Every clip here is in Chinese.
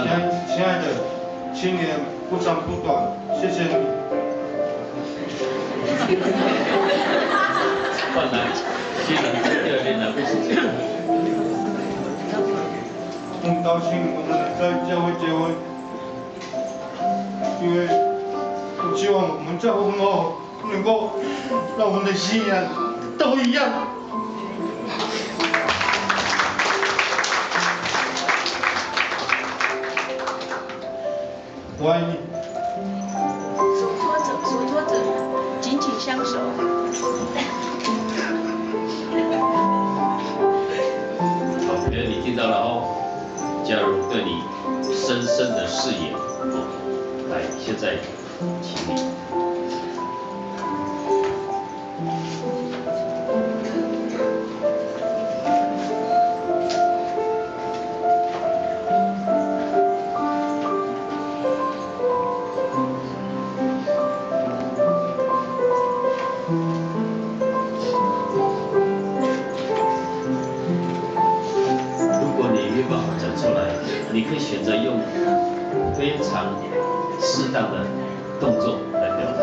亲爱的，青年不长不短，谢谢你。换来新人第2年来不是这样。很高兴我们能在教会结婚，因为我希望我们在婚后能够让我们的信仰都一样。我爱你。手托着，紧紧相守。好，你听到了哦。加入对你深深的誓言，来，现在请你。你可以选择用非常适当的动作来表达。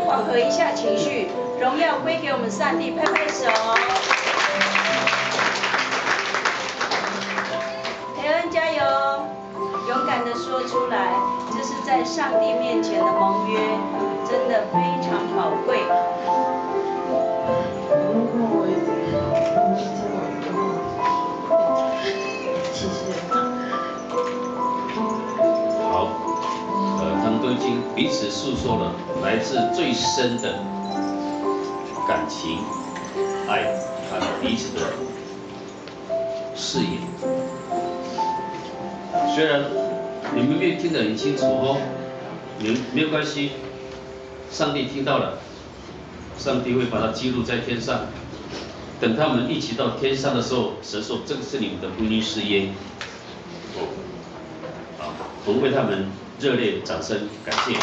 缓和一下情绪，荣耀归给我们上帝，拍拍手。培恩加油，勇敢的说出来，这是在上帝面前的盟约，真的非常宝贵。好，他们都已经彼此诉说了来自最深的感情、爱和彼此的誓言。虽然你们没有听得很清楚哦，没有关系，上帝听到了，上帝会把它记录在天上。等他们一起到天上的时候，神说这个是你们的婚姻誓言。我们为他们热烈掌声感谢。